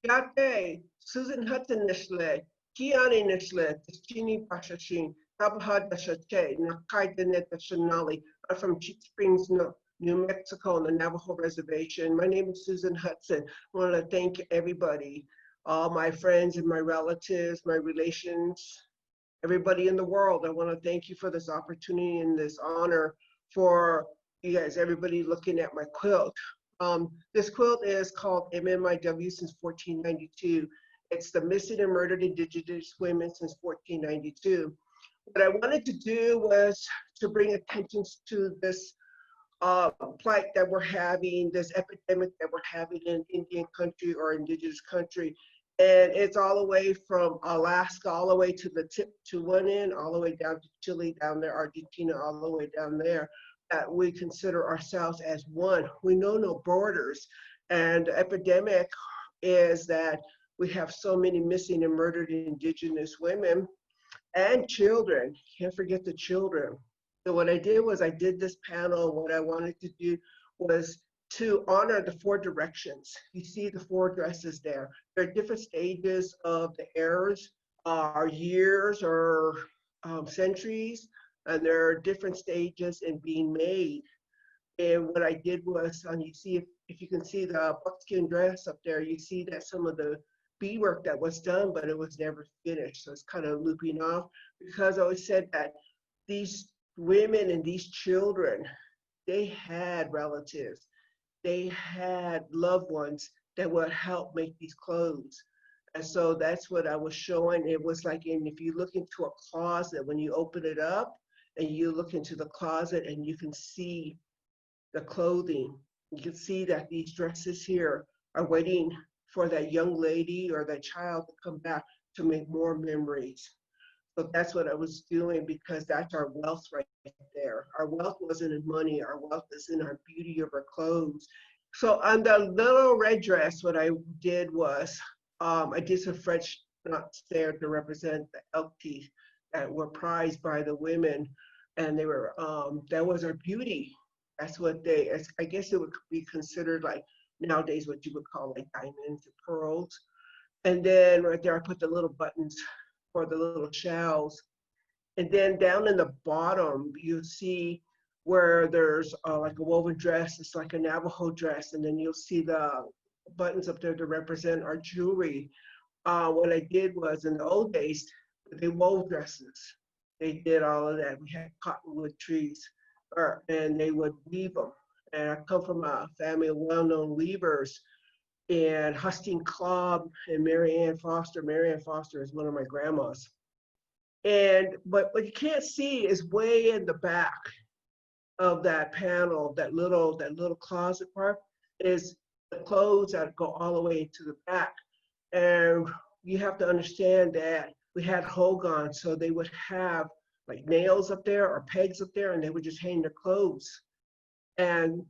Yate, Susan Hudson Nishle, Kiani Nishle, Tischini Pashashin, Tabahada Shache, Nakai Deneta Shanali. I'm from Cheat Springs, New Mexico, on the Navajo Reservation. My name is Susan Hudson. I want to thank everybody, all my friends and my relatives, my relations, everybody in the world. I want to thank you for this opportunity and this honor for you guys, everybody looking at my quilt. This quilt is called MMIW Since 1492. It's the Missing and Murdered Indigenous Women Since 1492. What I wanted to do was to bring attention to this plight that we're having, this epidemic that we're having in Indian country or indigenous country. And it's all the way from Alaska, all the way to the tip to one end, all the way down to Chile, down there, Argentina, all the way down there, that we consider ourselves as one. We know no borders. And the epidemic is that we have so many missing and murdered indigenous women and children. Can't forget the children. So what I did was I did this panel. What I wanted to do was to honor the four directions. You see the four dresses there. There are different stages of the eras, years or centuries, and there are different stages in being made. And what I did was, you see, if you can see the buckskin dress up there, you see that some of the beadwork that was done, but it was never finished. So it's kind of looping off, because I always said that these women and these children, they had relatives, they had loved ones that would help make these clothes. And so that's what I was showing. It was like, if you look into a closet, when you open it up and you look into the closet and you can see the clothing, you can see that these dresses here are waiting for that young lady or that child to come back to make more memories. So that's what I was doing, because that's our wealth right there. Our wealth wasn't in money. Our wealth is in our beauty of our clothes. So on the little red dress, what I did was I did some French knots there to represent the elk teeth that were prized by the women. And they were, that was our beauty. That's what I guess it would be considered like nowadays what you would call like diamonds and pearls. And then right there, I put the little buttons for the little shells. And then down in the bottom, you see where there's like a woven dress. It's like a Navajo dress. And then you'll see the buttons up there to represent our jewelry. What I did was, in the old days, they wove dresses. They did all of that. We had cottonwood trees, and they would weave them. And I come from a family of well-known weavers, and Hustine Club and Mary Ann Foster. Mary Ann Foster is one of my grandmas. And but what you can't see is way in the back of that panel, that little closet part, is the clothes that go all the way to the back. And you have to understand that we had hogan, so they would have like nails up there or pegs up there, and they would just hang their clothes. And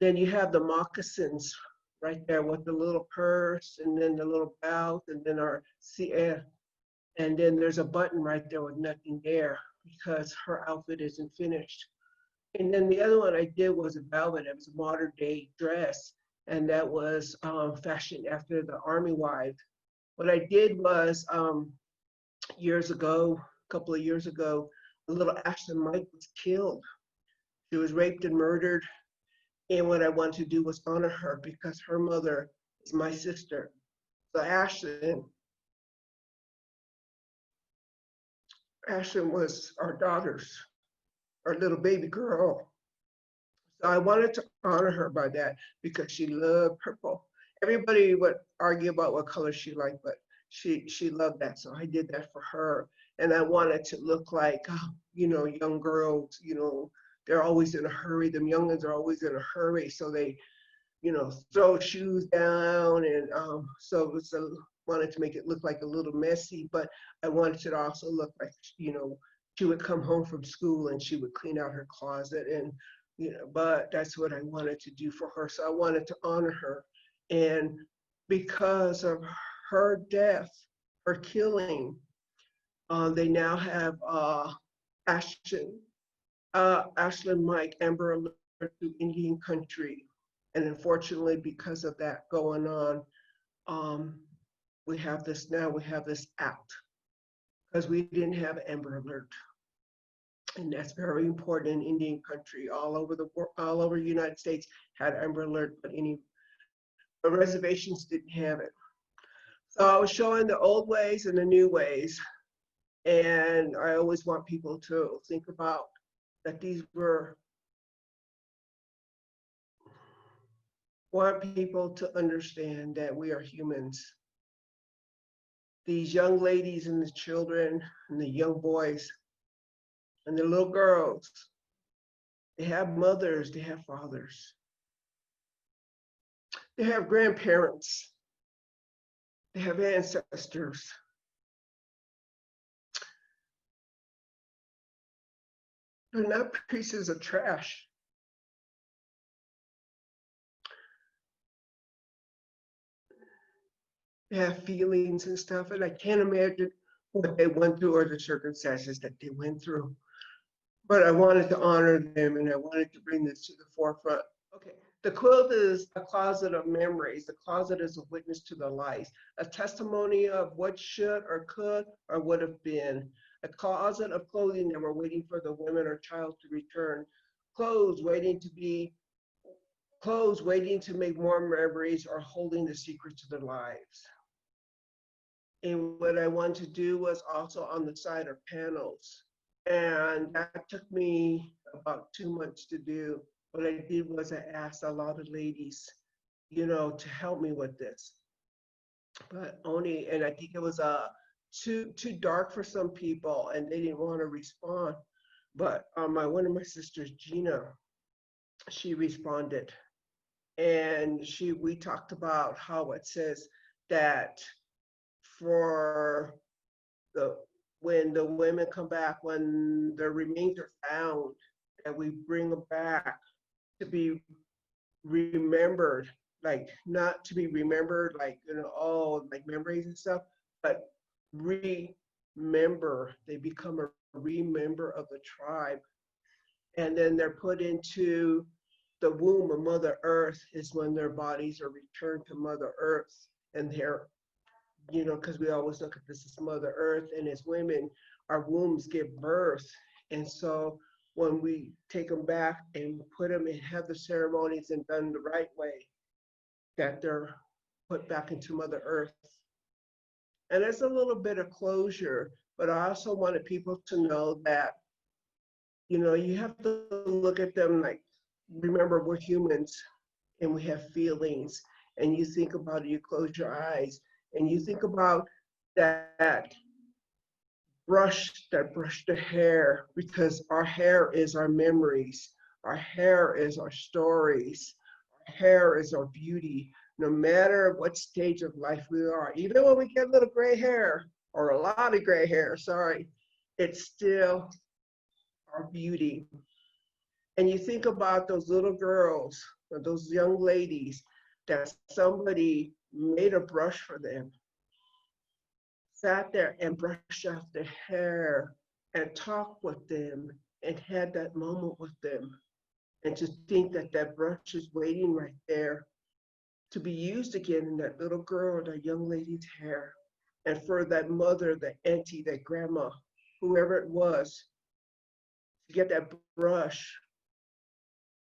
then you have the moccasins right there with the little purse, and then the little belt, and then our CF. And then there's a button right there with nothing there, because her outfit isn't finished. And then the other one I did was a velvet. It was a modern day dress, and that was fashioned after the army wife. What I did was years ago, a couple of years ago, the little Ashton Mike was killed. She was raped and murdered. And what I wanted to do was honor her, because her mother is my sister. So Ashton was our daughter's, our little baby girl. So I wanted to honor her by that, because she loved purple. Everybody would argue about what color she liked, but she loved that. So I did that for her. And I wanted to look like, young girls, they're always in a hurry. Them youngins are always in a hurry. So they, throw shoes down. And so it was wanted to make it look like a little messy, but I wanted it to also look like, she would come home from school and she would clean out her closet. And, but that's what I wanted to do for her. So I wanted to honor her. And because of her death, her killing, they now have Ashland Mike, Amber Alert to Indian Country. And unfortunately, because of that going on, we have this now, we have this act, because we didn't have Amber Alert. And that's very important in Indian country. All over the world, all over the United States had Amber Alert, but the reservations didn't have it. So I was showing the old ways and the new ways. And I always want people to think about that want people to understand that we are humans. These young ladies and the children and the young boys and the little girls, they have mothers, they have fathers, they have grandparents, they have ancestors. They're not pieces of trash. They have feelings and stuff, and I can't imagine what they went through or the circumstances that they went through. But I wanted to honor them, and I wanted to bring this to the forefront. Okay, the quilt is a closet of memories. The closet is a witness to the life, a testimony of what should or could or would have been. A closet of clothing that we're waiting for the women or child to return. Clothes waiting to make more memories or holding the secret to their lives. And what I wanted to do was also on the side of panels. And that took me about 2 months to do. What I did was I asked a lot of ladies, to help me with this. But and I think it was too dark for some people, and they didn't want to respond. But one of my sisters, Gina, she responded, and we talked about how it says that for when the women come back, when their remains are found, that we bring them back to be remembered, like not to be remembered, like, like memories and stuff, but remember, they become a remember of the tribe. And then they're put into the womb of Mother Earth is when their bodies are returned to Mother Earth. And they're, because we always look at this as Mother Earth, and as women, our wombs give birth. And so when we take them back and put them and have the ceremonies and done the right way, that they're put back into Mother Earth. And it's a little bit of closure, but I also wanted people to know that, you have to look at them like, remember, we're humans and we have feelings. And you think about it, you close your eyes and you think about that brush the hair, because our hair is our memories. Our hair is our stories. Our hair is our beauty. No matter what stage of life we are, even when we get a little gray hair or a lot of gray hair, it's still our beauty. And you think about those little girls or those young ladies that somebody made a brush for them, sat there and brushed off their hair and talked with them and had that moment with them. And to think that that brush is waiting right there to be used again in that little girl, that young lady's hair. And for that mother, that auntie, that grandma, whoever it was, to get that brush,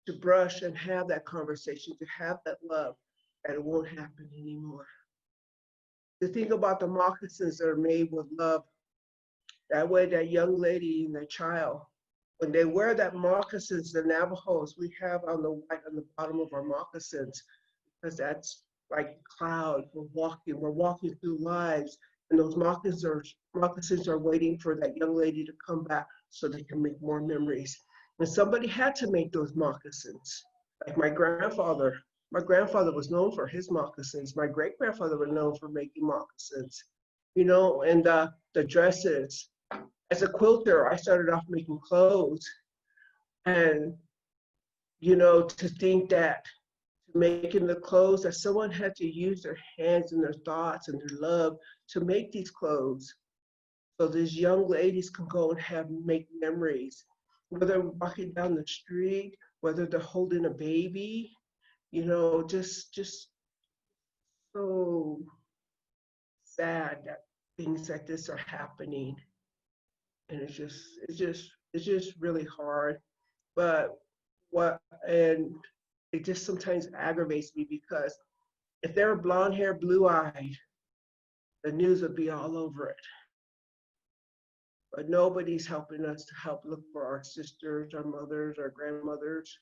to brush and have that conversation, to have that love, and it won't happen anymore. To think about the moccasins that are made with love. That way, that young lady and that child, when they wear that moccasins, the Navajos, we have on the white on the bottom of our moccasins, because that's like cloud. We're walking through lives, and those moccasins are waiting for that young lady to come back so they can make more memories. And somebody had to make those moccasins. Like my grandfather was known for his moccasins. My great-grandfather was known for making moccasins, and the dresses. As a quilter, I started off making clothes. And, to think that making the clothes, that someone had to use their hands and their thoughts and their love to make these clothes. So these young ladies can go and make memories, whether they're walking down the street, whether they're holding a baby, just so sad that things like this are happening. And it's just really hard. But and it just sometimes aggravates me because if they were blonde hair, blue eyed, the news would be all over it. But nobody's helping us to help look for our sisters, our mothers, our grandmothers,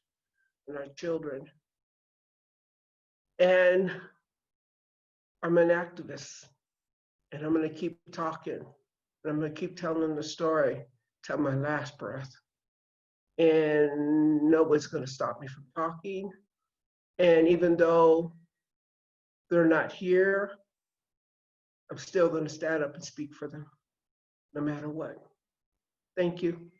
and our children. And I'm an activist, and I'm going to keep talking, and I'm going to keep telling them the story till my last breath. And nobody's going to stop me from talking. And even though they're not here, I'm still going to stand up and speak for them, no matter what. Thank you.